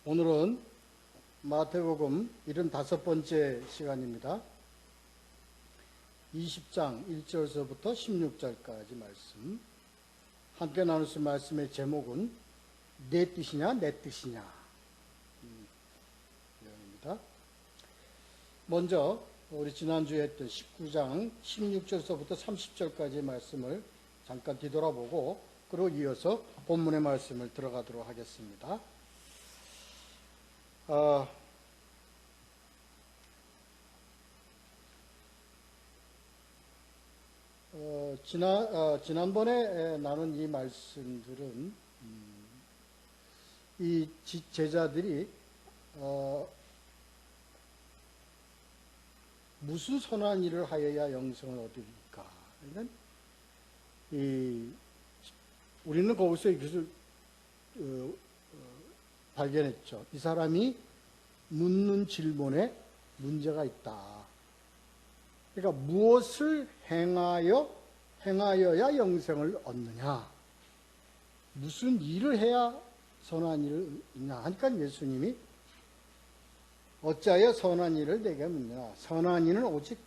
오늘은 마태복음 75번째 시간입니다. 20장 1절서부터 16절까지 말씀. 함께 나누실 말씀의 제목은 내 뜻이냐 내 뜻이냐 내용입니다. 먼저 우리 지난주에 했던 19장 16절서부터 30절까지의 말씀을 잠깐 뒤돌아보고 그리고 이어서 본문의 말씀을 들어가도록 하겠습니다. 지난번에 나눈 이 말씀들은 이 제자들이 무슨 선한 일을 하여야 영생을 얻으리까? 우리는 거기서 이것을 발견했죠. 이 사람이 묻는 질문에 문제가 있다. 그러니까 무엇을 행하여야 영생을 얻느냐? 무슨 일을 해야 선한 일을 얻느냐? 하니까 예수님이 어찌하여 선한 일을 내게 묻느냐? 선한 이는 오직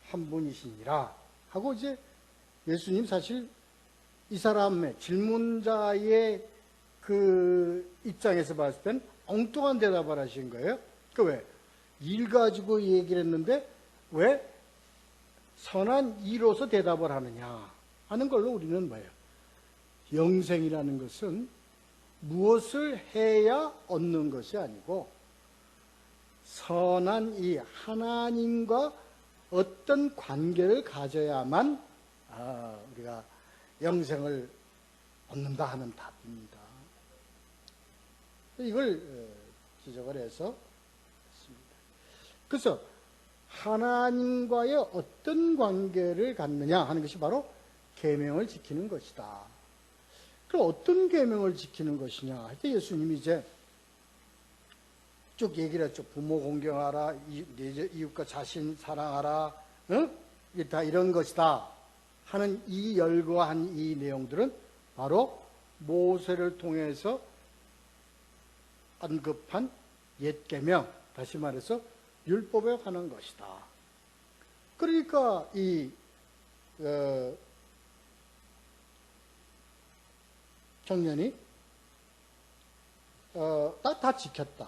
한 분이시니라 하고 이제 예수님 사실 이 사람의 질문자의 그 입장에서 봤을 땐 엉뚱한 대답을 하신 거예요. 그 왜? 일 가지고 얘기를 했는데 왜 선한 이로서 대답을 하느냐 하는 걸로 우리는 뭐예요? 영생이라는 것은 무엇을 해야 얻는 것이 아니고 선한 이 하나님과 어떤 관계를 가져야만 우리가 영생을 얻는다 하는 답입니다. 이걸 지적을 해서 했습니다. 그래서 하나님과의 어떤 관계를 갖느냐 하는 것이 바로 계명을 지키는 것이다. 그럼 어떤 계명을 지키는 것이냐 할 때 예수님이 이제 쭉 얘기를 했죠. 부모 공경하라, 이웃과 자신 사랑하라, 다 이런 것이다 하는 이 열거한 이 내용들은 바로 모세를 통해서 언급한 옛 계명, 다시 말해서 율법에 관한 것이다. 그러니까 이 청년이 다 지켰다.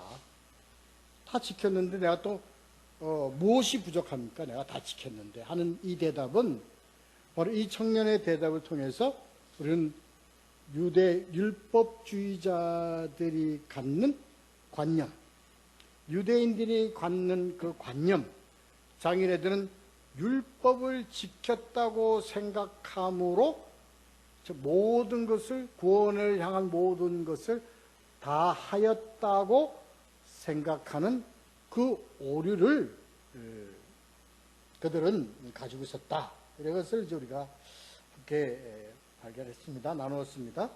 다 지켰는데 내가 또 무엇이 부족합니까? 내가 다 지켰는데 하는 이 대답은 바로 이 청년의 대답을 통해서 우리는 유대 율법주의자들이 갖는 관념, 유대인들이 갖는 그 관념, 자기네들은 율법을 지켰다고 생각함으로 모든 것을, 구원을 향한 모든 것을 다 하였다고 생각하는 그 오류를 그들은 가지고 있었다. 이것을 이제 우리가 함께 발견했습니다. 나누었습니다.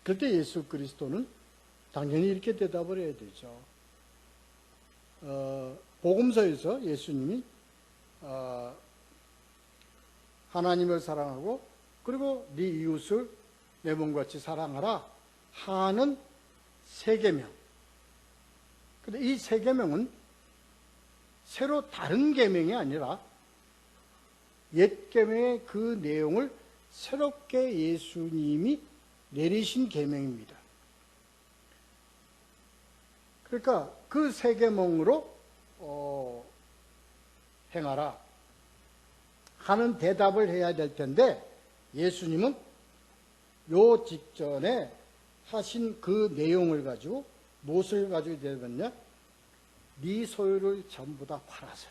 그때 예수 그리스도는 당연히 이렇게 대답을 해야 되죠. 복음서에서 예수님이 하나님을 사랑하고 그리고 네 이웃을 내 몸같이 사랑하라 하는 세 계명. 근데 이 세 계명은 새로 다른 계명이 아니라 옛 계명의 그 내용을 새롭게 예수님이 내리신 계명입니다. 그러니까 그 세 계명으로 행하라 하는 대답을 해야 될 텐데 예수님은 요 직전에 하신 그 내용을 가지고 무엇을 가지고 대답했냐? 네 소유를 전부 다 팔아서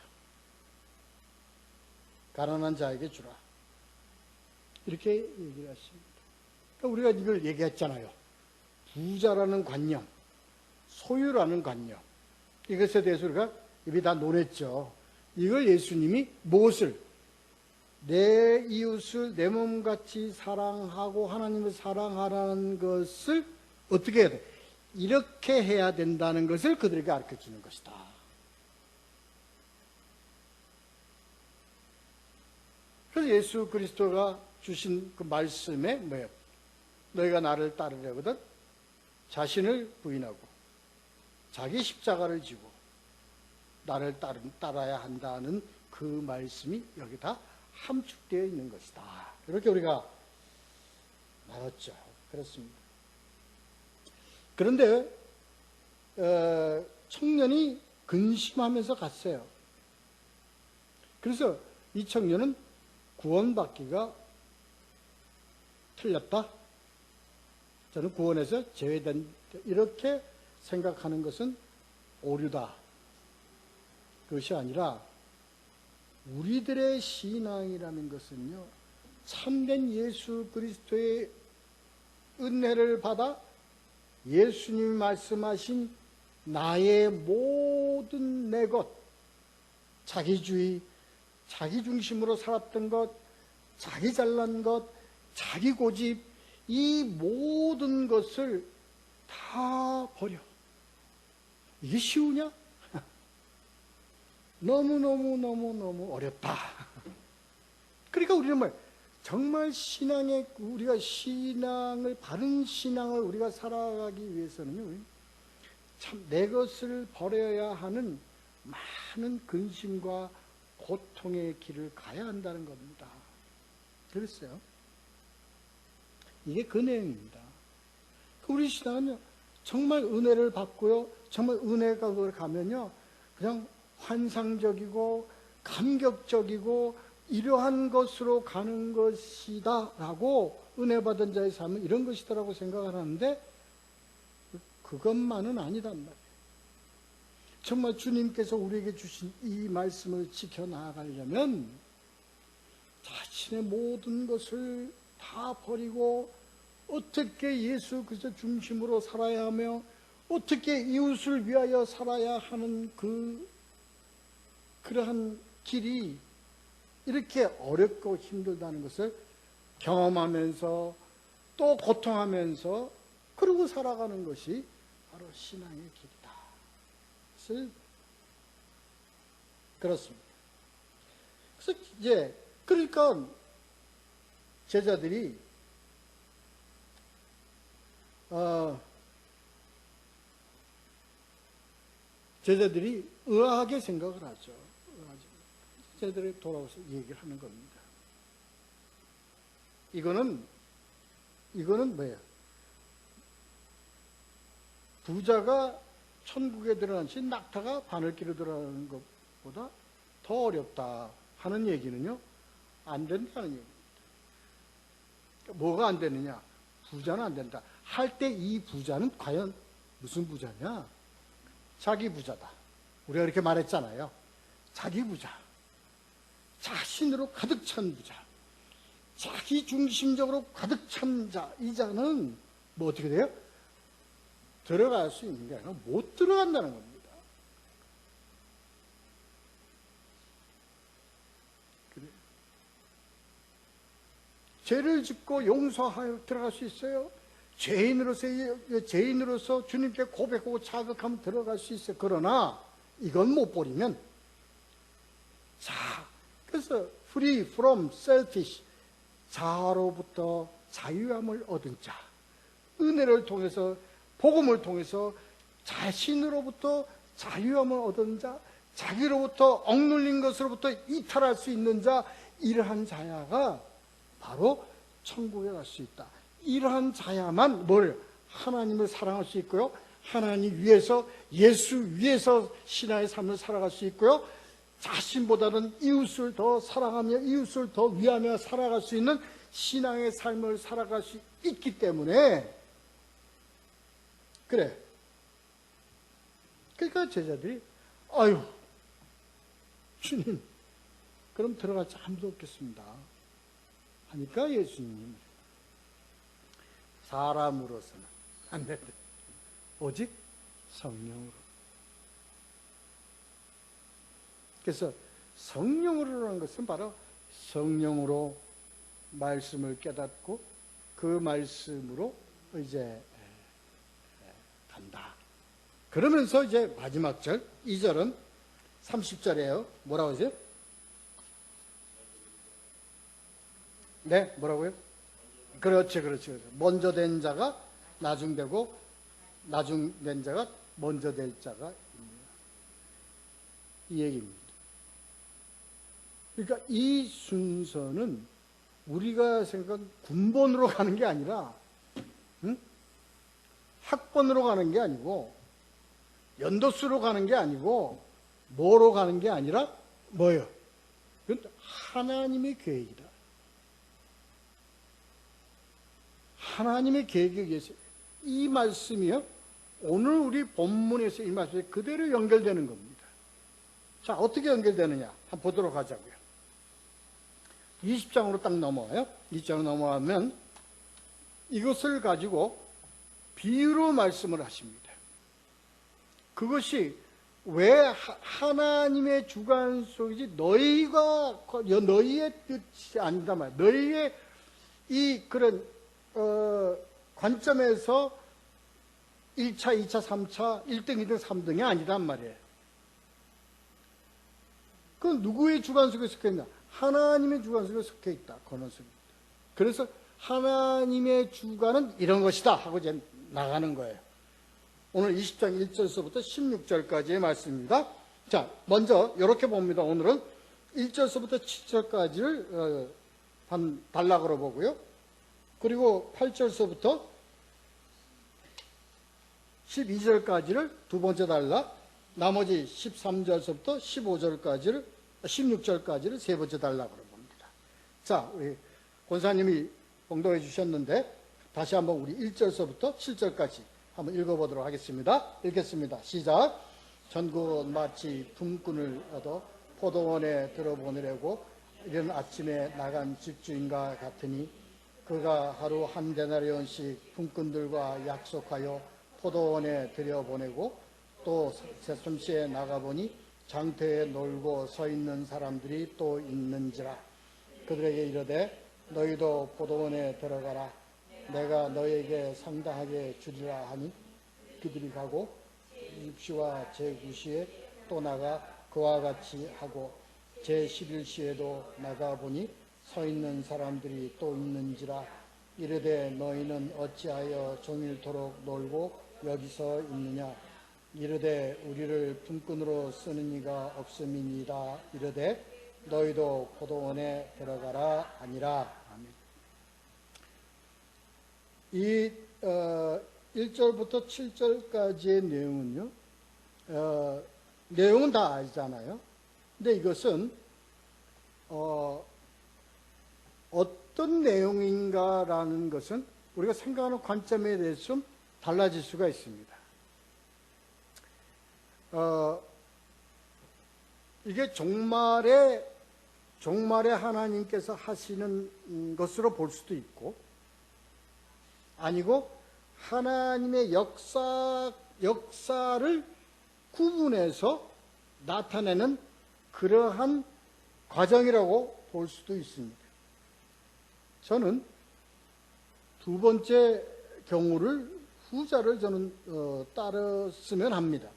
가난한 자에게 주라. 이렇게 얘기를 하십니다. 그러니까 우리가 이걸 얘기했잖아요. 부자라는 관념, 소유라는 관념. 이것에 대해서 우리가 이미 다 논했죠. 이걸 예수님이 무엇을? 내 이웃을 내 몸같이 사랑하고 하나님을 사랑하라는 것을 어떻게 해야 돼? 이렇게 해야 된다는 것을 그들에게 가르쳐 주는 것이다. 그래서 예수 그리스도가 주신 그 말씀에 뭐예요? 너희가 나를 따르려거든 자신을 부인하고 자기 십자가를 지고 나를 따라야 한다는 그 말씀이 여기다 함축되어 있는 것이다. 이렇게 우리가 나눴죠. 그렇습니다. 그런데 청년이 근심하면서 갔어요. 그래서 이 청년은 구원받기가 틀렸다. 저는 구원에서 제외된 이렇게 생각하는 것은 오류다. 그것이 아니라 우리들의 신앙이라는 것은요, 참된 예수 그리스도의 은혜를 받아 예수님이 말씀하신 나의 모든 내 것, 자기주의, 자기 중심으로 살았던 것, 자기 잘난 것, 자기 고집, 이 모든 것을 다 버려. 이게 쉬우냐? 너무 어렵다. 그러니까 우리는 정말 우리가 바른 신앙을 우리가 살아가기 위해서는요, 참 내 것을 버려야 하는 많은 근심과 고통의 길을 가야 한다는 겁니다. 그랬어요. 이게 그 내용입니다. 우리 신앙은요, 정말 은혜를 받고요, 정말 은혜가 그걸 가면요, 그냥 환상적이고 감격적이고 이러한 것으로 가는 것이다 라고 은혜 받은 자의 삶은 이런 것이다라고 생각을 하는데 그것만은 아니단 말이에요. 정말 주님께서 우리에게 주신 이 말씀을 지켜나가려면 자신의 모든 것을 다 버리고 어떻게 예수 그리스도 중심으로 살아야 하며 어떻게 이웃을 위하여 살아야 하는 그러한 길이 이렇게 어렵고 힘들다는 것을 경험하면서 또 고통하면서 그러고 살아가는 것이 바로 신앙의 길이다. 그렇습니다. 그래서 이제 그러니까 제자들이 의아하게 생각을 하죠. 제자들이 돌아와서 얘기를 하는 겁니다. 이거는 뭐예요? 부자가 천국에 들어가는지 낙타가 바늘길에 들어가는 것보다 더 어렵다 하는 얘기는요, 안 된다는 얘기입니다. 뭐가 안 되느냐? 부자는 안 된다. 할 때 이 부자는 과연 무슨 부자냐? 자기 부자다. 우리가 이렇게 말했잖아요. 자기 부자. 자신으로 가득 찬 부자. 자기 중심적으로 가득 찬 자. 이 자는 뭐 어떻게 돼요? 들어갈 수 있는 게 아니라 못 들어간다는 겁니다. 그래. 죄를 짓고 용서하여 들어갈 수 있어요. 죄인으로서 주님께 고백하고 자극하면 들어갈 수 있어요. 그러나 이건 못 버리면 그래서 free from selfish, 자아로부터 자유함을 얻은 자, 은혜를 통해서 복음을 통해서 자신으로부터 자유함을 얻은 자, 자기로부터 억눌린 것으로부터 이탈할 수 있는 자, 이러한 자야가 바로 천국에 갈 수 있다. 이러한 자야만 하나님을 사랑할 수 있고요, 하나님 위해서, 예수 위해서 신앙의 삶을 살아갈 수 있고요, 자신보다는 이웃을 더 사랑하며 이웃을 더 위하며 살아갈 수 있는 신앙의 삶을 살아갈 수 있기 때문에 그래. 그러니까 제자들이 아유 주님 그럼 들어가지 아무도 없겠습니다 하니까 예수님 사람으로서는 안 된다. 오직 성령으로. 그래서 성령으로라는 것은 바로 성령으로 말씀을 깨닫고 그 말씀으로 이제 간다. 그러면서 이제 마지막 절 2절은 30절이에요. 뭐라고 하세요? 네, 뭐라고요? 그렇지. 먼저 된 자가 나중되고 나중된 자가 먼저 될 자가 있느냐. 이 얘기입니다. 그러니까 이 순서는 우리가 생각한 군번으로 가는 게 아니라, 응? 학번으로 가는 게 아니고, 연도수로 가는 게 아니고, 뭐로 가는 게 아니라 뭐예요? 그건 하나님의 계획이다. 하나님의 계획에 의해서 이 말씀이요, 오늘 우리 본문에서 이 말씀이 그대로 연결되는 겁니다. 자, 어떻게 연결되느냐 한번 보도록 하자고요. 20장으로 딱 넘어와요. 20장으로 넘어가면 이것을 가지고 비유로 말씀을 하십니다. 그것이 왜 하나님의 주관 속이지 너희의 뜻이 아니다 말이야. 너희의 이 그런 관점에서 1차, 2차, 3차, 1등, 2등, 3등이 아니란 말이에요. 그건 누구의 주관 속에 속해 있나? 하나님의 주관 속에 속해 있다. 권원속입니다. 그래서 하나님의 주관은 이런 것이다 하고 이제 나가는 거예요. 오늘 20장 1절서부터 16절까지의 말씀입니다. 자, 먼저 이렇게 봅니다. 오늘은 1절서부터 7절까지를 단락으로 보고요. 그리고 8절서부터 12절까지를 두 번째 단락, 나머지 13절서부터 16절까지를 세 번째 단락으로 봅니다. 자, 우리 권사님이 봉독해 주셨는데 다시 한번 우리 1절서부터 7절까지 한번 읽어보도록 하겠습니다. 읽겠습니다. 시작. 전국은 마치 품꾼을 얻어 포도원에 들어보내려고 이른 아침에 나간 집주인과 같으니 그가 하루 한 데나리온씩 품꾼들과 약속하여 포도원에 들여보내고 또 새솜씨에 나가보니 장터에 놀고 서 있는 사람들이 또 있는지라. 그들에게 이르되 너희도 포도원에 들어가라. 내가 너희에게 상당하게 주리라 하니 그들이 가고 제6시와 제9시에 또 나가 그와 같이 하고 제11시에도 나가보니 서 있는 사람들이 또 있는지라. 이르되 너희는 어찌하여 종일토록 놀고 여기서 있느냐. 이르되 우리를 품꾼으로 쓰는 이가 없음이니이다. 이르되 너희도 포도원에 들어가라 하니라. 아멘. 이 1절부터 7절까지의 내용은요, 내용은 다 알잖아요. 근데 이것은 어떤 내용인가라는 것은 우리가 생각하는 관점에 대해서 좀 달라질 수가 있습니다. 이게 종말에 하나님께서 하시는 것으로 볼 수도 있고, 아니고 하나님의 역사를 구분해서 나타내는 그러한 과정이라고 볼 수도 있습니다. 저는 두 번째 경우를, 후자를 저는 따랐으면 합니다.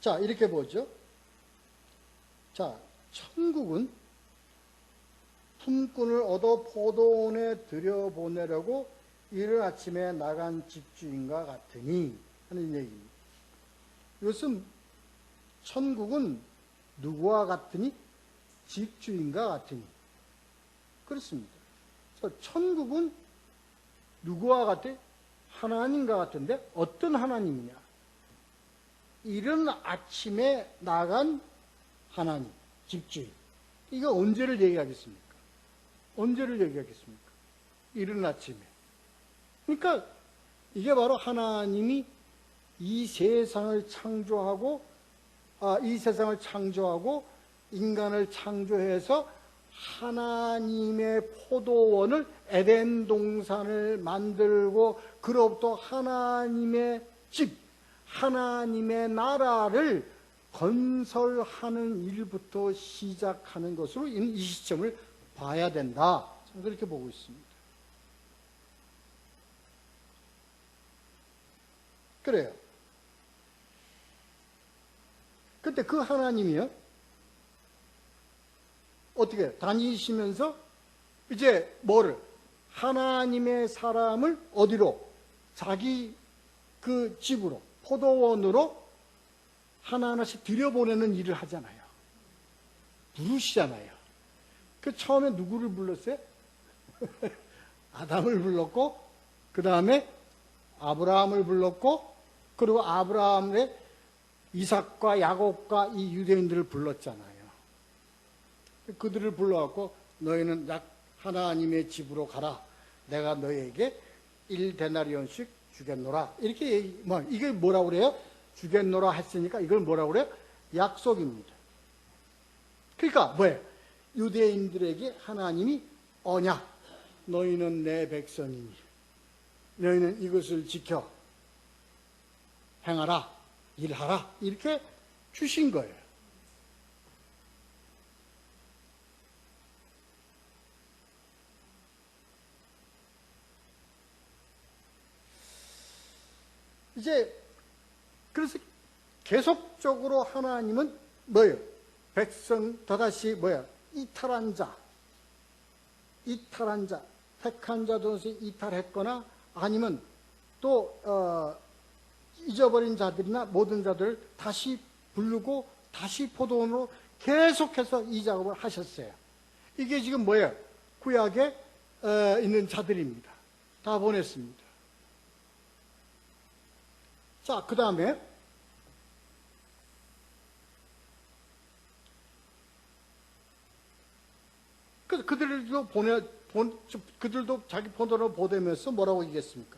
자, 이렇게 보죠. 자, 천국은 품꾼을 얻어 포도원에 들여보내려고 이른 아침에 나간 집주인과 같으니 하는 얘기입니다. 이것은 천국은 누구와 같으니? 집주인과 같으니. 그렇습니다. 천국은 누구와 같아? 하나님과 같은데 어떤 하나님이냐? 이른 아침에 나간 하나님, 집주인. 이거 언제를 얘기하겠습니까? 언제를 얘기하겠습니까? 이른 아침에. 그러니까 이게 바로 하나님이 이 세상을 창조하고 인간을 창조해서 하나님의 포도원을, 에덴 동산을 만들고 그로부터 하나님의 집, 하나님의 나라를 건설하는 일부터 시작하는 것으로 이 시점을 봐야 된다. 그렇게 보고 있습니다. 그래요. 근데 그 하나님이요, 어떻게 다니시면서 이제 뭐를, 하나님의 사람을 어디로? 자기 그 집으로, 포도원으로 하나하나씩 들여보내는 일을 하잖아요. 부르시잖아요. 그 처음에 누구를 불렀어요? 아담을 불렀고, 그 다음에 아브라함을 불렀고, 그리고 아브라함의 이삭과 야곱과 이 유대인들을 불렀잖아요. 그들을 불러갖고 너희는 하나님의 집으로 가라. 내가 너희에게 1데나리온씩 주겠노라. 이렇게 이게 뭐라고 그래요? 주겠노라 했으니까 이걸 뭐라고 그래요? 약속입니다. 그러니까 뭐예요? 유대인들에게 하나님이 언약. 너희는 내 백성이니 너희는 이것을 지켜 행하라, 일하라 이렇게 주신 거예요. 이제 그래서 계속적으로 하나님은 뭐예요? 백성 다시 이탈한 자, 택한 자들에서 이탈했거나 아니면 또 잊어버린 자들이나 모든 자들을 다시 부르고 다시 포도원으로 계속해서 이 작업을 하셨어요. 이게 지금 뭐예요? 구약에 있는 자들입니다. 다 보냈습니다. 자, 그 다음에 그들도 자기 포도원으로 보내면서 뭐라고 얘기했습니까?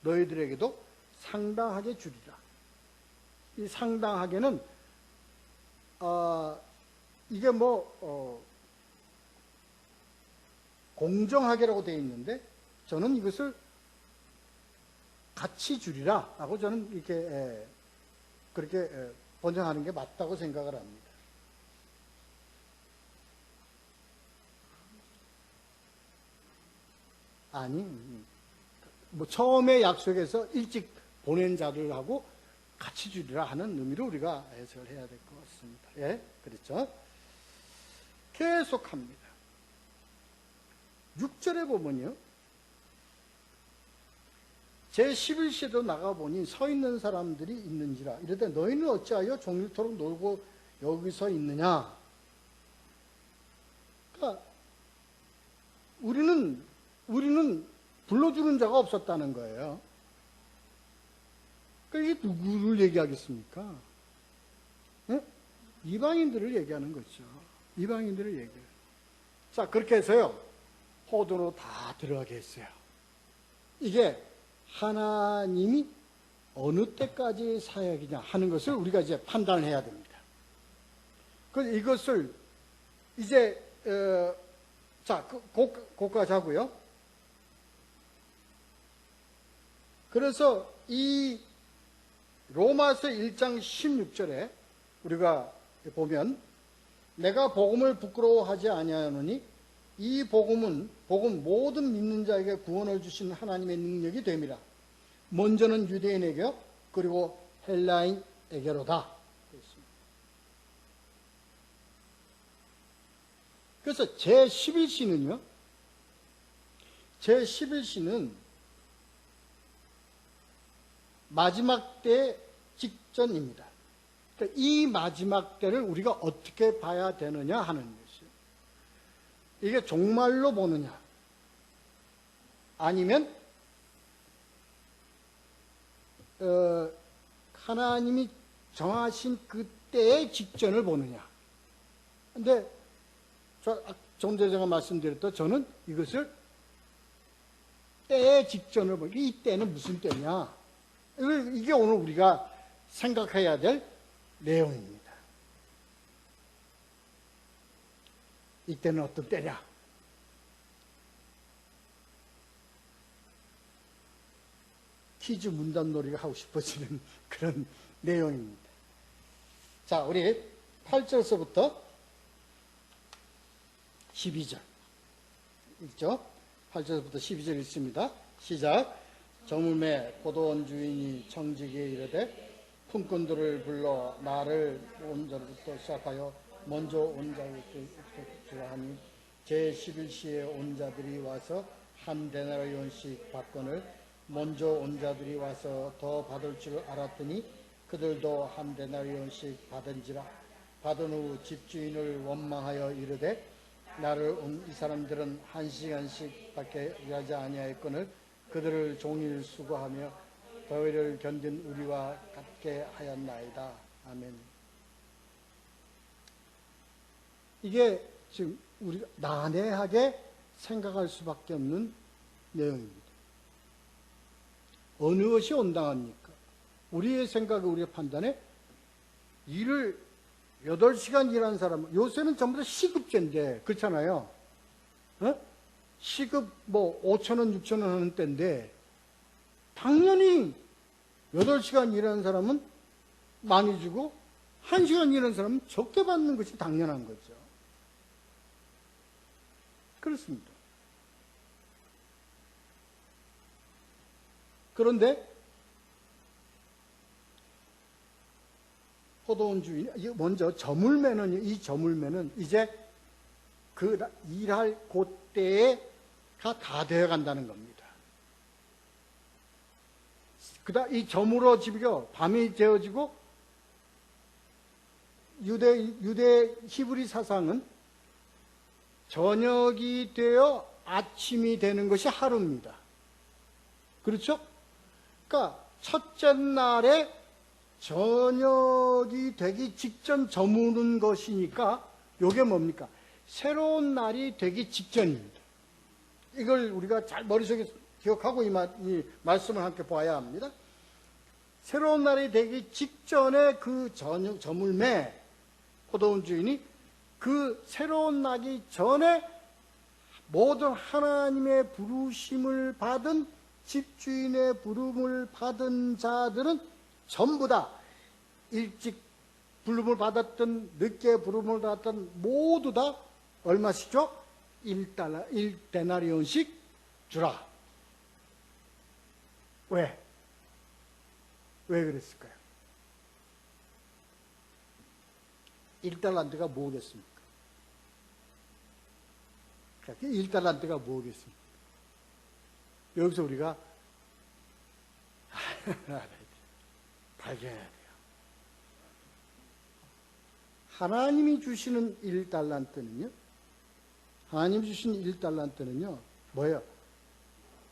너희들에게도 상당하게 주리라. 이 상당하게는 이게 공정하게라고 되어 있는데 저는 이것을 같이 주리라 라고 저는 이렇게 그렇게 번역하는 게 맞다고 생각을 합니다. 아니, 처음에 약속에서 일찍 보낸 자들하고 같이 주리라 하는 의미로 우리가 해석을 해야 될 것 같습니다. 예, 그렇죠? 계속합니다. 6절에 보면요. 제11시에도 나가보니 서 있는 사람들이 있는지라. 이르되 너희는 어찌하여 종일토록 놀고 여기서 있느냐. 그러니까 우리는 불러주는 자가 없었다는 거예요. 그러니까 이게 누구를 얘기하겠습니까? 네? 이방인들을 얘기하는 거죠. 이방인들을 얘기해요. 자, 그렇게 해서요. 포도로 다 들어가게 했어요. 이게 하나님이 어느 때까지의 사역이냐 하는 것을 우리가 이제 판단을 해야 됩니다. 그래서 이것을 이제 자, 거기까지 하고요. 그래서 이 로마서 1장 16절에 우리가 보면 내가 복음을 부끄러워하지 아니하노니 이 복음 모든 믿는 자에게 구원을 주신 하나님의 능력이 됨이라. 먼저는 유대인에게 그리고 헬라인에게로다. 그래서 제11시는요. 제11시는 마지막 때 직전입니다. 그러니까 이 마지막 때를 우리가 어떻게 봐야 되느냐 하는 것이요. 이게 종말로 보느냐 아니면 하나님이 정하신 그때의 직전을 보느냐. 근데 좀 전에 제가 말씀드렸던 저는 이것을 때의 직전을 보고 이 때는 무슨 때냐. 이게 오늘 우리가 생각해야 될 내용입니다. 이때는 어떤 때냐? 퀴즈 문단놀이가 하고 싶어지는 그런 내용입니다. 자, 우리 8절서부터 12절 읽죠? 8절부터 12절 읽습니다. 시작. 저물매 포도원 주인이 청지기에 이르되 품꾼들을 불러 나를 온 자로부터 시작하여 먼저 온 자로부터 주라 하니 제11시에 온 자들이 와서 한 데나리온씩 받건을 먼저 온 자들이 와서 더 받을 줄 알았더니 그들도 한 데나리온씩 받은지라. 받은 후 집주인을 원망하여 이르되 나를 온 이 사람들은 한 시간씩 밖에 일하지 아니하였거늘 그들을 종일 수고하며 더위를 견딘 우리와 같게 하였나이다. 아멘. 이게 지금 우리가 난해하게 생각할 수밖에 없는 내용입니다. 어느 것이 온당합니까? 우리의 생각에 우리의 판단에 일을 8시간 일하는 사람, 요새는 전부 다 시급제인데, 그렇잖아요. 시급 5,000원, 6,000원 하는 때인데, 당연히 8시간 일하는 사람은 많이 주고, 1시간 일하는 사람은 적게 받는 것이 당연한 거죠. 그렇습니다. 그런데, 포도원 주인, 먼저 저물매는, 이 저물매는 이제 그 일할 그때가 다 되어 간다는 겁니다. 그다음 이 저물어지고 밤이 되어지고 유대 히브리 사상은 저녁이 되어 아침이 되는 것이 하루입니다. 그렇죠? 그러니까 첫째 날에 저녁이 되기 직전 저무는 것이니까 이게 뭡니까? 새로운 날이 되기 직전입니다. 이걸 우리가 잘 머릿속에 기억하고 이 말씀을 함께 봐야 합니다. 새로운 날이 되기 직전에 그 저물매 포도원 주인이 그 새로운 날이 전에 모든 하나님의 부르심을 받은 집주인의 부름을 받은 자들은 전부 다 일찍 부름을 받았던 늦게 부름을 받았던 모두 다 얼마씩죠? 1데나리온씩 주라. 왜? 왜 그랬을까요? 1달란트가 뭐겠습니까? 1달란트가 뭐겠습니까? 여기서 우리가 발견해야 돼요. 하나님이 주시는 1달란트는요, 하나님이 주시는 1달란트는요, 뭐예요?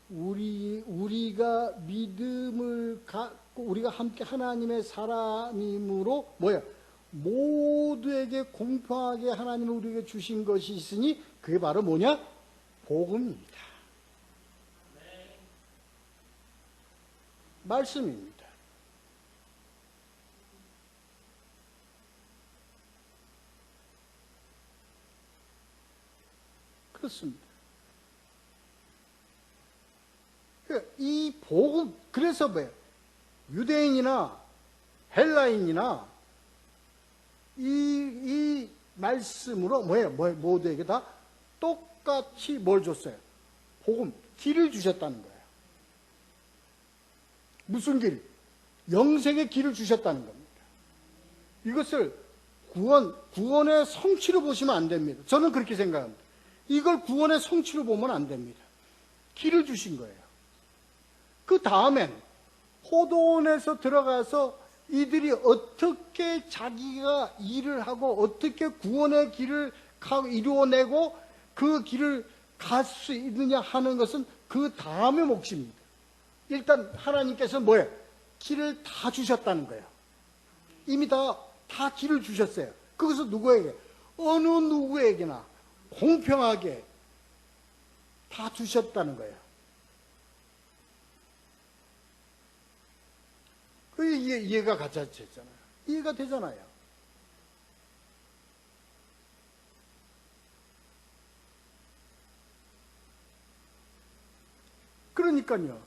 우리가 믿음을 갖고, 우리가 함께 하나님의 사람임으로, 뭐예요? 모두에게 공평하게 하나님이 우리에게 주신 것이 있으니, 그게 바로 뭐냐? 복음입니다. 말씀입니다. 그렇습니다. 이 복음, 그래서 뭐예요? 유대인이나 헬라인이나 이 말씀으로 뭐예요? 모두에게 다 똑같이 뭘 줬어요? 복음, 길을 주셨다는 거예요. 무슨 길? 영생의 길을 주셨다는 겁니다. 이것을 구원의 성취로 보시면 안 됩니다. 저는 그렇게 생각합니다. 이걸 구원의 성취로 보면 안 됩니다. 길을 주신 거예요. 그 다음엔 포도원에서 들어가서 이들이 어떻게 자기가 일을 하고 어떻게 구원의 길을 이루어내고 그 길을 갈 수 있느냐 하는 것은 그 다음의 몫입니다. 일단 하나님께서 뭐예요? 길을 다 주셨다는 거예요. 이미 다 길을 주셨어요. 그것은 누구에게? 어느 누구에게나 공평하게 다 주셨다는 거예요. 그게 이해가 가짜였잖아요. 이해가 되잖아요. 그러니까요.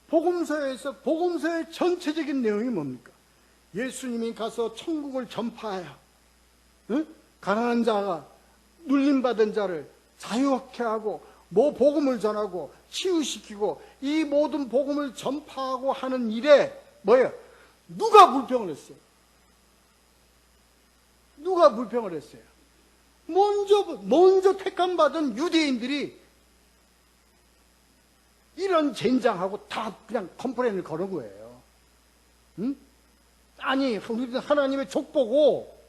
복음서의 전체적인 내용이 뭡니까? 예수님이 가서 천국을 전파하여, 가난한 자가 눌림받은 자를 자유케 하고, 복음을 전하고, 치유시키고, 이 모든 복음을 전파하고 하는 일에, 뭐예요? 누가 불평을 했어요? 누가 불평을 했어요? 먼저 택함받은 유대인들이 이런 젠장하고 다 그냥 컴플레인을 거는 거예요. 응? 아니, 우리는 하나님의 족보고,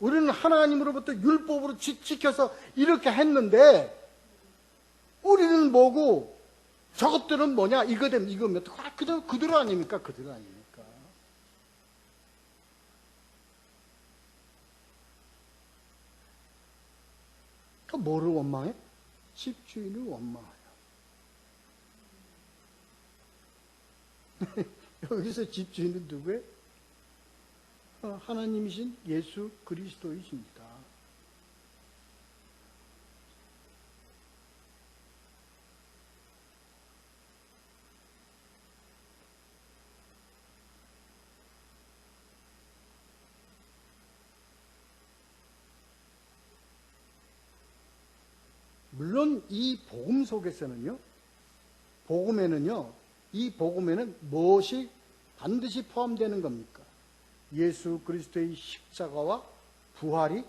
우리는 하나님으로부터 율법으로 지켜서 이렇게 했는데, 우리는 뭐고, 저것들은 뭐냐, 이거 되면 이거면, 그대로 아닙니까? 그대로 아닙니까? 그러니까 뭐를 원망해? 집주인을 원망해요. 여기서 집주인은 누구예요? 하나님이신 예수 그리스도이십니다. 물론 이 복음 속에서는요, 이 복음에는 무엇이 반드시 포함되는 겁니까? 예수 그리스도의 십자가와 부활이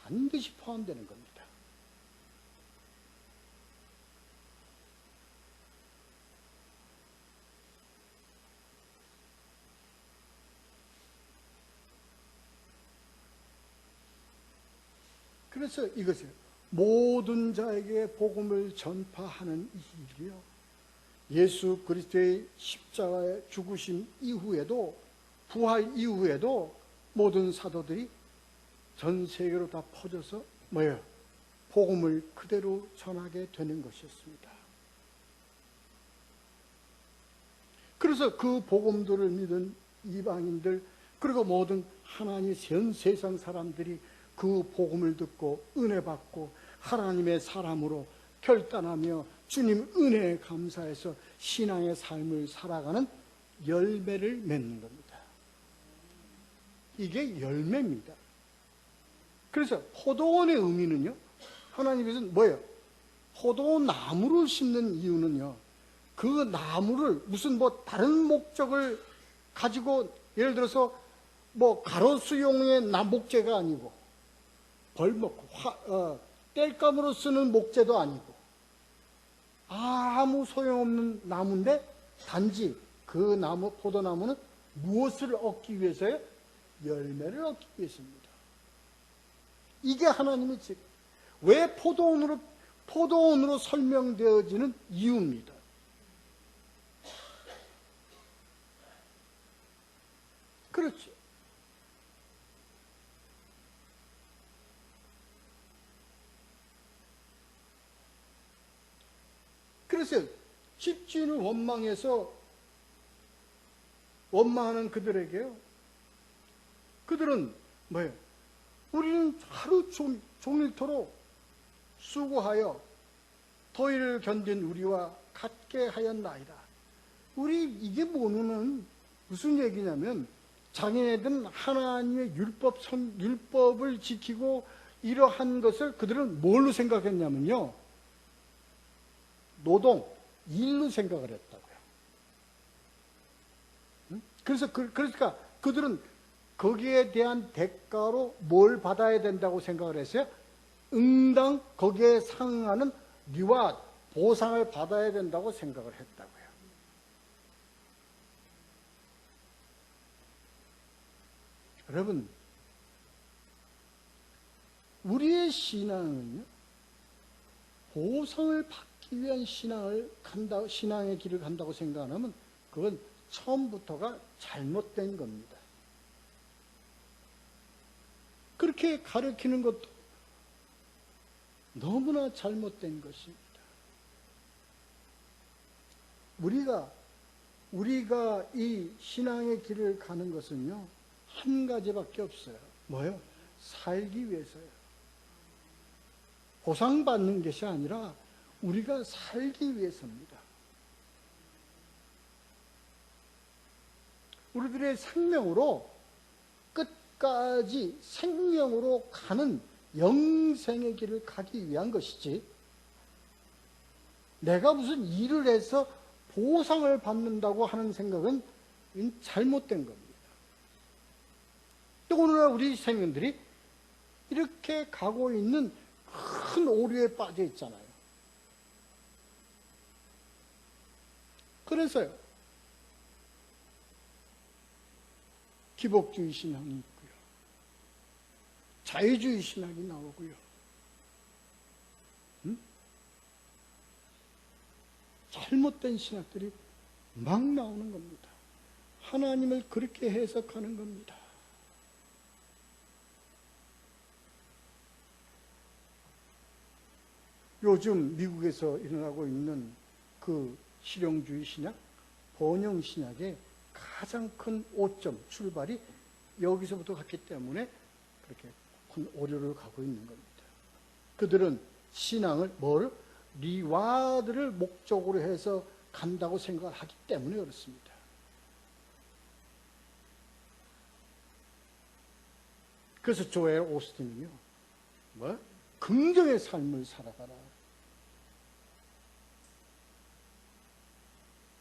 반드시 포함되는 겁니다. 그래서 이것을 모든 자에게 복음을 전파하는 이 일이요, 예수 그리스도의 십자가의 죽으심 이후에도, 부활 이후에도 모든 사도들이 전 세계로 다 퍼져서 뭐예요? 복음을 그대로 전하게 되는 것이었습니다. 그래서 그 복음들을 믿은 이방인들, 그리고 모든 하나님의 전 세상 사람들이 그 복음을 듣고 은혜 받고 하나님의 사람으로 결단하며 주님 은혜에 감사해서 신앙의 삶을 살아가는 열매를 맺는 겁니다. 이게 열매입니다. 그래서 포도원의 의미는요, 하나님께서는 뭐예요? 포도원 나무를 심는 이유는요, 그 나무를 무슨 뭐 다른 목적을 가지고, 예를 들어서 뭐 가로수용의 목재가 아니고, 땔감으로 쓰는 목재도 아니고, 아무 소용없는 나무인데, 단지 그 나무, 포도나무는 무엇을 얻기 위해서요? 열매를 얻기 위해서입니다. 이게 하나님의 즉, 왜 포도원으로 설명되어지는 이유입니다. 그렇죠. 그래서 집주인을 원망하는 그들에게요, 그들은 뭐예요? 우리는 하루 종일토록 수고하여 더위를 견딘 우리와 같게 하였나이다. 이게 뭐는 무슨 얘기냐면, 자기네들은 하나님의 율법을 지키고 이러한 것을 그들은 뭘로 생각했냐면요, 일로 생각을 했다고요. 그러니까 그들은 거기에 대한 대가로 뭘 받아야 된다고 생각을 했어요? 응당 거기에 상응하는 리와 보상을 받아야 된다고 생각을 했다고요. 여러분, 우리의 신앙은요, 보상을 받기 위한 신앙의 길을 간다고 생각하면 그건 처음부터가 잘못된 겁니다. 그렇게 가르치는 것도 너무나 잘못된 것입니다. 우리가 이 신앙의 길을 가는 것은요, 한 가지밖에 없어요. 뭐예요? 살기 위해서요. 보상받는 것이 아니라 우리가 살기 위해서입니다. 우리들의 생명으로 끝까지 생명으로 가는 영생의 길을 가기 위한 것이지, 내가 무슨 일을 해서 보상을 받는다고 하는 생각은 잘못된 겁니다. 또 오늘날 우리 생명들이 이렇게 가고 있는 큰 오류에 빠져 있잖아요. 그래서요, 기복주의 신앙이 있고요, 자유주의 신학이 나오고요, 잘못된 신학들이 막 나오는 겁니다. 하나님을 그렇게 해석하는 겁니다. 요즘 미국에서 일어나고 있는 그 실용주의 신학, 번영 신학의 가장 큰 오점, 출발이 여기서부터 갔기 때문에 그렇게 큰 오류를 가고 있는 겁니다. 그들은 신앙을 리와드를 목적으로 해서 간다고 생각을 하기 때문에 그렇습니다. 그래서 조엘 오스틴은요, 긍정의 삶을 살아가라.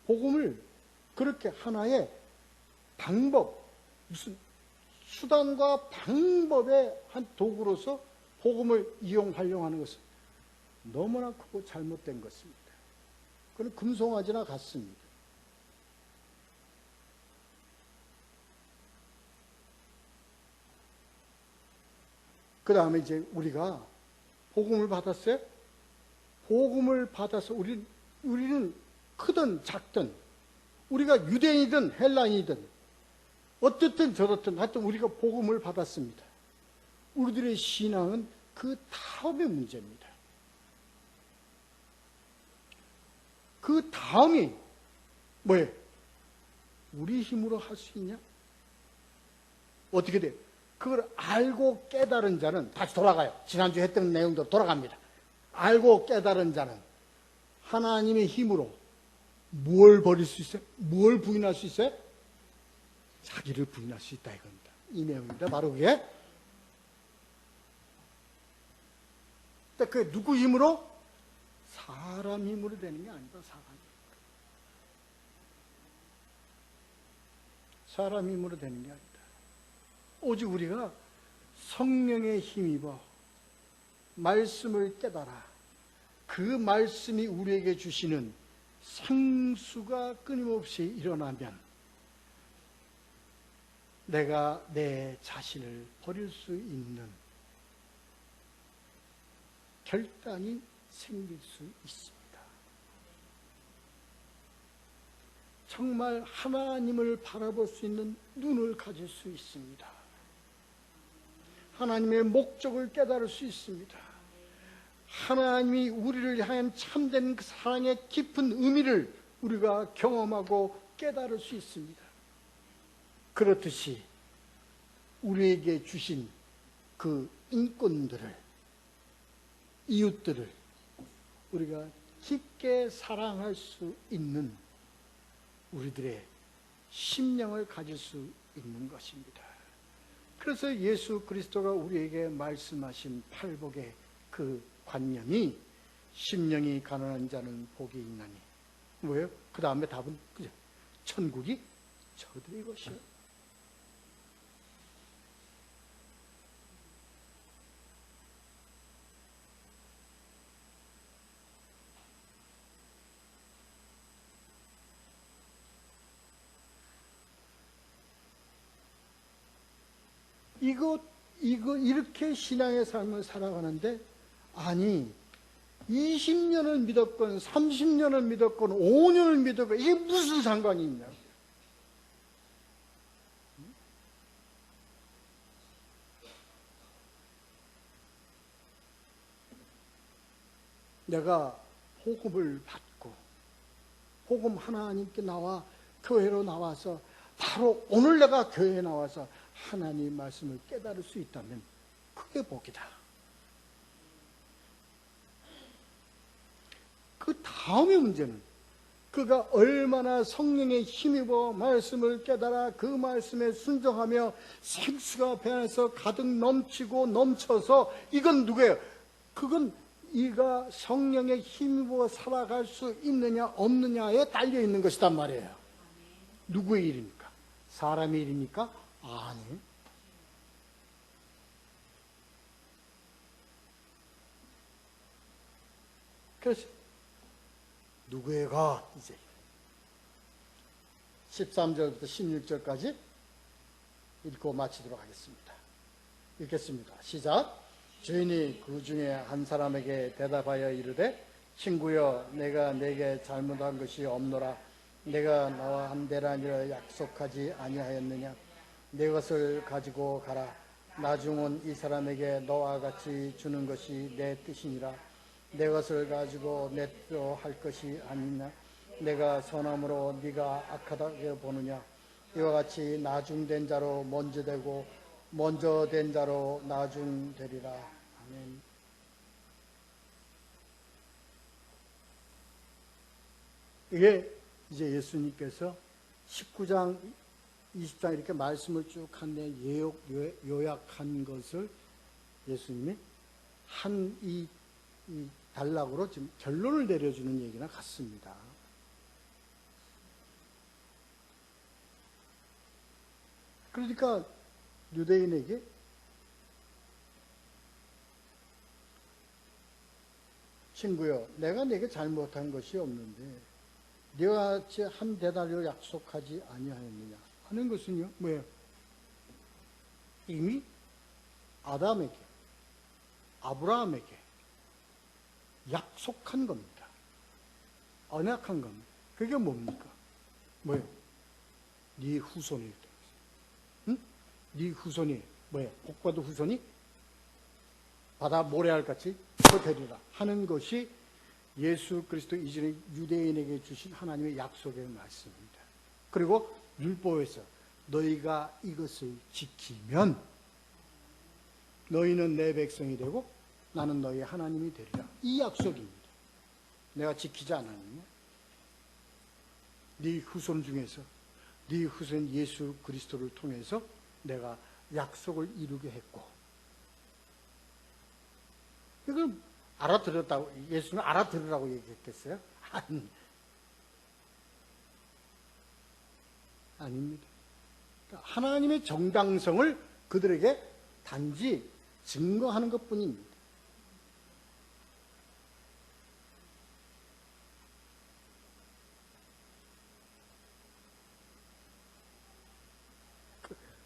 복음을 그렇게 하나의 방법, 무슨 수단과 방법의 한 도구로서 복음을 이용하려고 하는 것은 너무나 크고 잘못된 것입니다. 그건 금송아지나 같습니다. 그 다음에 이제 우리가 복음을 받았어요? 복음을 받아서 우리는 크든 작든, 우리가 유대인이든 헬라인이든 어떻든 저렇든 하여튼 우리가 복음을 받았습니다. 우리들의 신앙은 그 다음의 문제입니다. 그 다음이 뭐예요? 우리 힘으로 할 수 있냐? 어떻게 돼요? 그걸 알고 깨달은 자는 다시 돌아가요. 지난주에 했던 내용대로 돌아갑니다. 알고 깨달은 자는 하나님의 힘으로 뭘 버릴 수 있어요? 뭘 부인할 수 있어요? 자기를 부인할 수 있다 이겁니다. 이 내용입니다. 바로 그게. 그 누구 힘으로? 사람 힘으로 되는 게 아니다. 사람 힘으로 되는 게 아니다. 오직 우리가 성령의 힘입어 말씀을 깨달아 그 말씀이 우리에게 주시는 생수가 끊임없이 일어나면 내가 내 자신을 버릴 수 있는 결단이 생길 수 있습니다. 정말 하나님을 바라볼 수 있는 눈을 가질 수 있습니다. 하나님의 목적을 깨달을 수 있습니다. 하나님이 우리를 향한 참된 그 사랑의 깊은 의미를 우리가 경험하고 깨달을 수 있습니다. 그렇듯이 우리에게 주신 그 인권들을, 이웃들을 우리가 깊게 사랑할 수 있는 우리들의 심령을 가질 수 있는 것입니다. 그래서 예수 그리스도가 우리에게 말씀하신 팔복의 그 관념이 심령이 가난한 자는 복이 있나니 뭐예요? 그 다음에 답은 그죠? 천국이 저들의 것이요. 이렇게 신앙의 삶을 살아가는데, 아니, 20년을 믿었건, 30년을 믿었건, 5년을 믿었건, 이게 무슨 상관이 있냐고. 내가 복음을 받고, 복음 하나님께 나와, 교회로 나와서, 바로 오늘 내가 교회에 나와서 하나님 말씀을 깨달을 수 있다면 그게 복이다. 그 다음의 문제는 그가 얼마나 성령에 힘입어 말씀을 깨달아 그 말씀에 순종하며 생수가 배 안에서 가득 넘치고 넘쳐서 이건 누구예요? 그건 이가 성령에 힘입어 살아갈 수 있느냐 없느냐에 달려 있는 것이단 말이에요. 누구의 일입니까? 사람의 일입니까? 아니. 그래서 누구의 것 이제 13절부터 16절까지 읽고 마치도록 하겠습니다. 읽겠습니다. 시작. 주인이 그 중에 한 사람에게 대답하여 이르되 친구여 내가 내게 잘못한 것이 없노라. 내가 나와 한 데나니를 약속하지 아니하였느냐. 내 것을 가지고 가라. 나중은 이 사람에게 너와 같이 주는 것이 내 뜻이니라. 내 것을 가지고 내 뜻대로 할 것이 아니냐. 내가 선함으로 네가 악하다고 보느냐. 이와 같이 나중된 자로 먼저 되고 먼저 된 자로 나중되리라. 아멘. 이게 이제 예수님께서 19장, 20장 이렇게 말씀을 쭉 한데 요약한 것을 예수님이 이 단락으로 지금 결론을 내려주는 얘기나 같습니다. 그러니까 유대인에게 친구여 내가 내게 잘못한 것이 없는데 네가 같이 한 데나리를 약속하지 아니하였느냐 하는 것은요 뭐예요? 이미 아담에게 아브라함에게 약속한 겁니다. 언약한 겁니다. 그게 뭡니까? 뭐예요? 네 후손이 응? 네 후손이 뭐예요? 복받은 후손이 바다 모래알같이 되리라 하는 것이 예수 그리스도 이전에 유대인에게 주신 하나님의 약속의 말씀입니다. 그리고 율법에서 너희가 이것을 지키면 너희는 내 백성이 되고 나는 너희의 하나님이 되리라. 이 약속입니다. 내가 지키지 않았느냐? 네 후손 중에서 네 후손 예수 그리스도를 통해서 내가 약속을 이루게 했고 이걸 알아들었다고 예수는 알아들으라고 얘기했겠어요? 아닙니다. 그러니까 하나님의 정당성을 그들에게 단지 증거하는 것뿐입니다.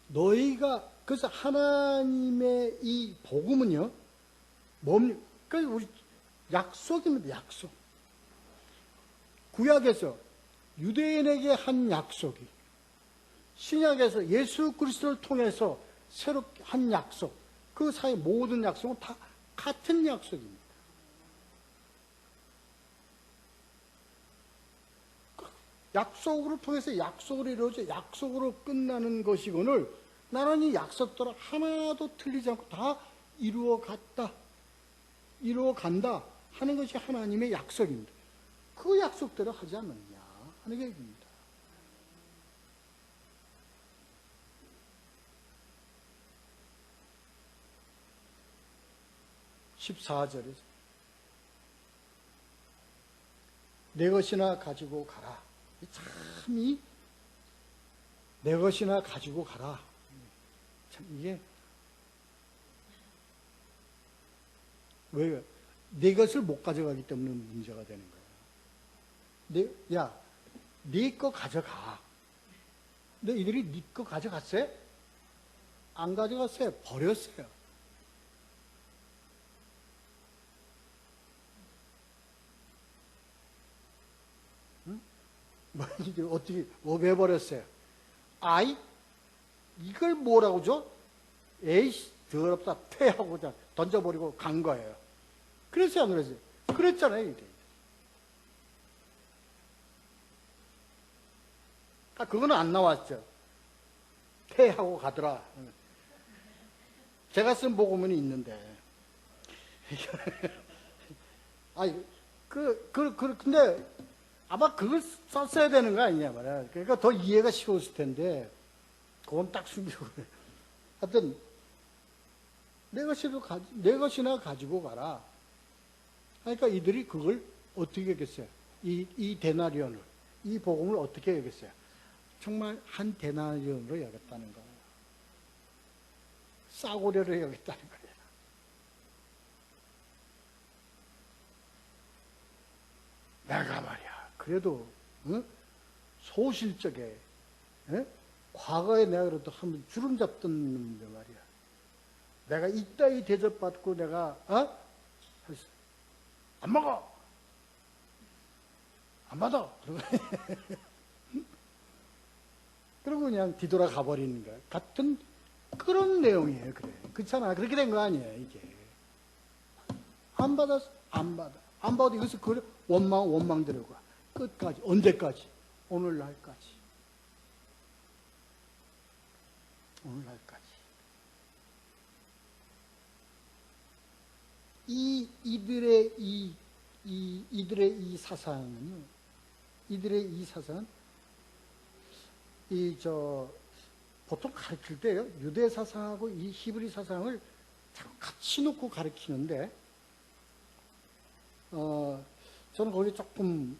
너희가 그래서 하나님의 이 복음은요 뭡니까? 우리 약속입니다. 약속. 구약에서 유대인에게 한 약속이 신약에서 예수 그리스도를 통해서 새롭게 한 약속, 그 사이 모든 약속은 다 같은 약속입니다. 약속으로 통해서 약속으로 이루어져 약속으로 끝나는 것이거늘 나는 이 약속대로 하나도 틀리지 않고 다 이루어간다 하는 것이 하나님의 약속입니다. 그 약속대로 하지 않느냐 하는 얘기입니다. (14절에서) 내 것이나 가지고 가라. 참 내 것이나 가지고 가라. 참 이게 왜? 내 것을 못 가져가기 때문에 문제가 되는 거예요. 네 거 가져가. 근데 이들이 네 거 가져갔어요? 안 가져갔어요. 버렸어요. 응? 뭐 이게 어떻게 왜 버렸어요? 아이 이걸 뭐라고 줘? 에이씨 더럽다 퇴하고 던져버리고 간 거예요. 그랬어요 안 그랬어요? 그랬잖아요. 이제. 그거는 안 나왔죠. 퇴하고 가더라. 제가 쓴 복음은 있는데. 근데 아마 그걸 썼어야 되는 거 아니냐 말이야. 그러니까 더 이해가 쉬웠을 텐데 그건 딱 숨기고 그래. 하여튼 내 것이나 가지고 가라. 그러니까 이들이 그걸 어떻게 여겼어요? 이 데나리온을, 이 복음을 어떻게 여겼어요? 정말 한 데나리온으로 여겼다는 거예요. 싸구려로 여겼다는 거예요. 내가 말이야. 그래도 소실적에 예? 과거에 내가 그래도 한번 주름 잡던 놈인데 말이야. 내가 이따위 대접받고 내가 안 먹어, 안 받아. 그러고 그냥 뒤돌아 가버리는 거야. 같은 그런 내용이에요. 그래, 그렇잖아. 그렇게 된 거 아니에요. 이게 안 받았어, 안 받아, 안 받아. 이것을 그래 원망대로 가. 끝까지. 언제까지? 오늘날까지. 오늘날까지. 이들의 이 사상은요, 이들의 이 사상은 보통 가르칠 때요, 유대 사상하고 이 히브리 사상을 자꾸 같이 놓고 가르치는데, 저는 거기 조금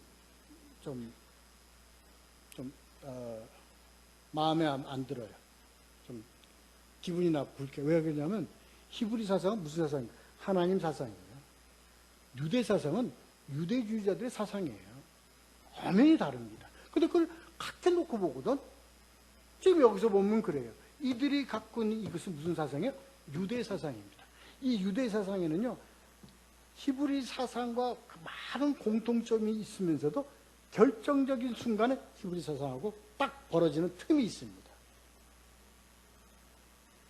마음에 안 들어요. 좀 기분이 나쁠게. 왜 그러냐면 히브리 사상은 무슨 사상인가? 하나님 사상이에요. 유대 사상은 유대주의자들의 사상이에요. 화면이 다릅니다. 근데 그걸 같이 놓고 보거든. 지금 여기서 보면 그래요. 이들이 갖고 있는 이것은 무슨 사상이에요? 유대 사상입니다. 이 유대 사상에는요, 히브리 사상과 많은 공통점이 있으면서도 결정적인 순간에 히브리 사상하고 딱 벌어지는 틈이 있습니다.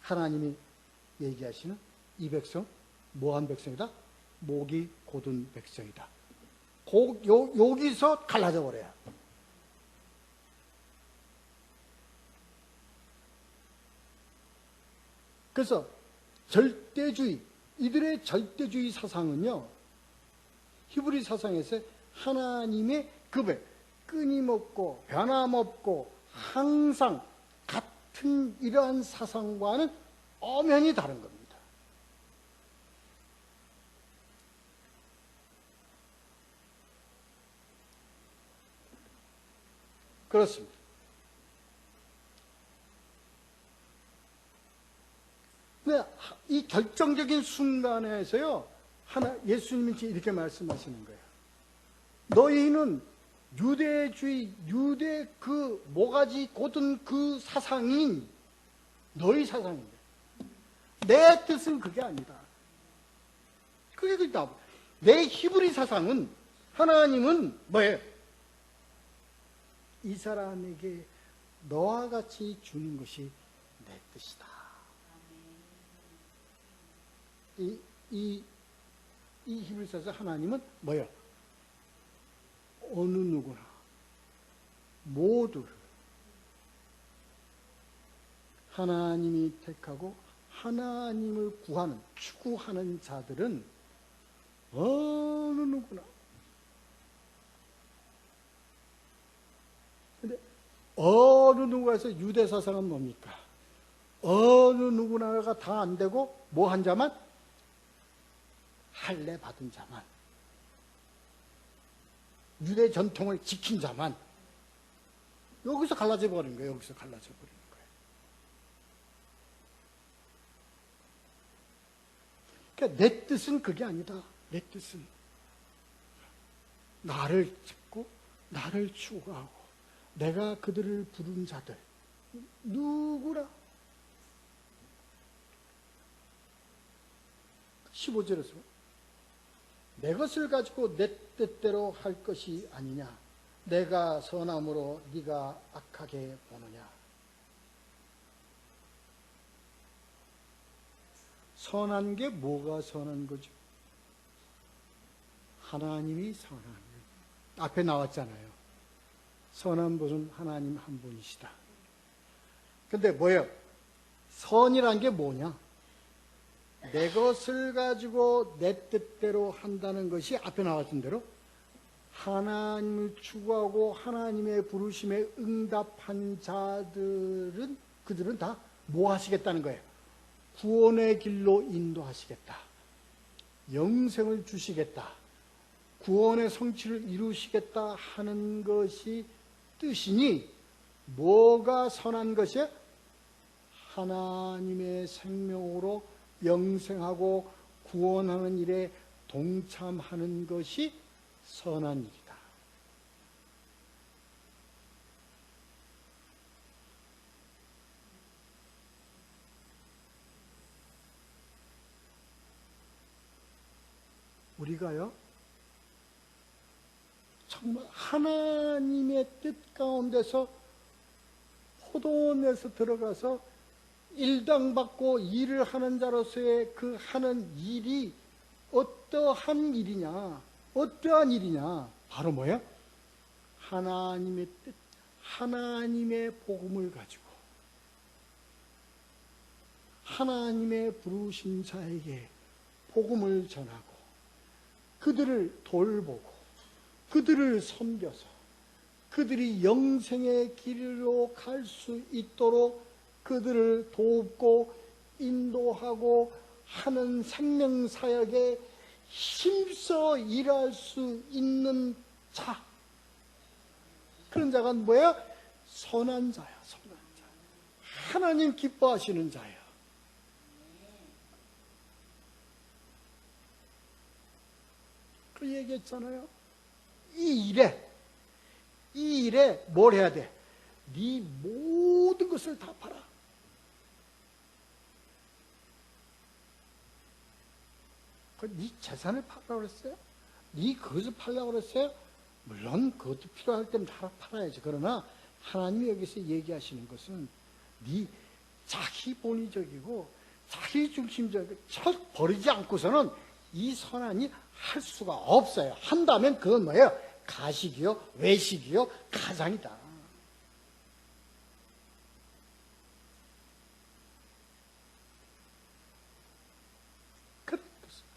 하나님이 얘기하시는 이 백성, 뭐한 백성이다? 목이 곧은 백성이다. 여기서 갈라져 버려요. 그래서 절대주의, 이들의 절대주의 사상은요, 히브리 사상에서 하나님의 끊임없고 변함없고 항상 같은 이러한 사상과는 엄연히 다른 겁니다. 그렇습니다. 근데 이 결정적인 순간에서요, 예수님이 이렇게 말씀하시는 거예요. 너희는 유대주의, 유대 그 모가지 곧은 그 사상이 너희 사상인데, 내 뜻은 그게 아니다. 그게 그렇다. 내 히브리 사상은, 하나님은 뭐예요? 이 사람에게 너와 같이 주는 것이 내 뜻이다. 이 히브리 사상 하나님은 뭐예요? 어느 누구나 모두를 하나님이 택하고 하나님을 구하는, 추구하는 자들은 어느 누구나. 근데 어느 누구에서 유대 사상은 뭡니까? 어느 누구나가 다 안 되고 뭐 한 자만? 할례 받은 자만, 유대 전통을 지킨 자만. 여기서 갈라져 버린 거예요. 여기서 갈라져 버리는 거예요. 그러니까 내 뜻은 그게 아니다. 내 뜻은 나를 찾고 나를 추구하고 내가 그들을 부른 자들 누구라. 15절에서 내 것을 가지고 내 뜻대로 할 것이 아니냐. 내가 선함으로 네가 악하게 보느냐. 선한 게 뭐가 선한 거죠? 하나님이 선한 거예요. 앞에 나왔잖아요. 선한 분은 하나님 한 분이시다. 근데 뭐예요? 선이란 게 뭐냐? 내 것을 가지고 내 뜻대로 한다는 것이 앞에 나왔던 대로 하나님을 추구하고 하나님의 부르심에 응답한 자들은, 그들은 다 뭐 하시겠다는 거예요? 구원의 길로 인도하시겠다. 영생을 주시겠다. 구원의 성취를 이루시겠다 하는 것이 뜻이니, 뭐가 선한 것이에요? 하나님의 생명으로 영생하고 구원하는 일에 동참하는 것이 선한 일이다. 우리가요, 정말 하나님의 뜻 가운데서 포도원에서 들어가서 일당받고 일을 하는 자로서의 그 하는 일이 어떠한 일이냐? 어떠한 일이냐? 바로 뭐야? 하나님의 뜻, 하나님의 복음을 가지고 하나님의 부르신 자에게 복음을 전하고 그들을 돌보고 그들을 섬겨서 그들이 영생의 길로 갈 수 있도록 그들을 돕고 인도하고 하는 생명사역에 힘써 일할 수 있는 자, 그런 자가 뭐야? 선한 자야. 선한 자. 하나님 기뻐하시는 자야. 그 얘기했잖아요. 이 일에 뭘 해야 돼? 네 모든 것을 다 팔아. 네 재산을 팔라고 그랬어요? 네 그것을 팔라고 그랬어요? 물론 그것도 필요할 때는 다 팔아야지. 그러나 하나님이 여기서 얘기하시는 것은 네 자기 본의적이고 자기 중심적이고 철 버리지 않고서는 이 선한이 할 수가 없어요. 한다면 그건 뭐예요? 가식이요, 외식이요, 가장이다.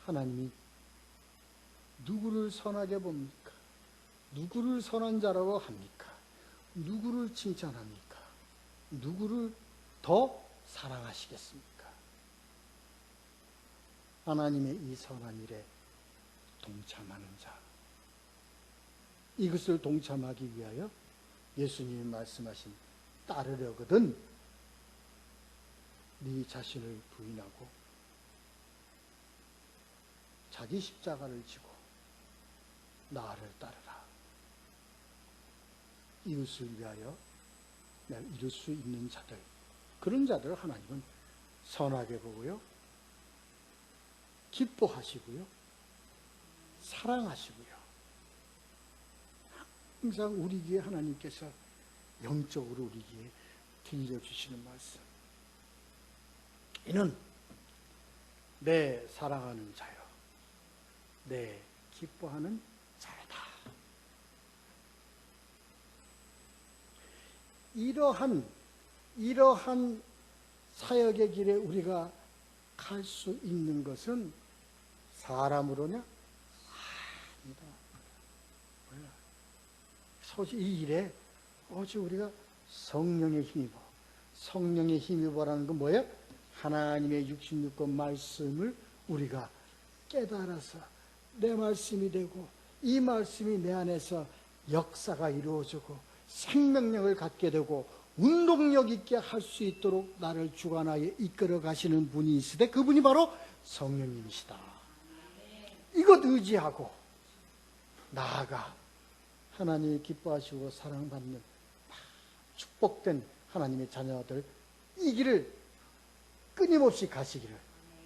하나님이 누구를 선하게 봅니까? 누구를 선한 자라고 합니까? 누구를 칭찬합니까? 누구를 더 사랑하시겠습니까? 하나님의 이 선한 일에 동참하는 자. 이것을 동참하기 위하여 예수님이 말씀하신 따르려거든 네 자신을 부인하고 자기 십자가를 지고 나를 따르라. 이웃을 위하여 내가 이룰 수 있는 자들, 그런 자들을 하나님은 선하게 보고요, 기뻐하시고요, 사랑하시고요. 항상 우리 귀에 하나님께서 영적으로 우리 귀에 들려주시는 말씀. 이는 내 사랑하는 자요, 내 기뻐하는 자다. 이러한 사역의 길에 우리가 갈 수 있는 것은 사람으로냐? 아니다. 뭐야? 소식 이 일에 오직 우리가 성령에 힘입어. 성령에 힘입어라는 건 뭐예요? 하나님의 66권 말씀을 우리가 깨달아서 내 말씀이 되고 이 말씀이 내 안에서 역사가 이루어지고 생명력을 갖게 되고 운동력 있게 할 수 있도록 나를 주관하여 이끌어 가시는 분이 있으되 그분이 바로 성령님이시다. 이것 의지하고 나아가 하나님이 기뻐하시고 사랑받는 축복된 하나님의 자녀들 이 길을 끊임없이 가시기를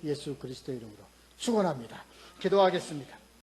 예수 그리스도의 이름으로 축원합니다. 기도하겠습니다.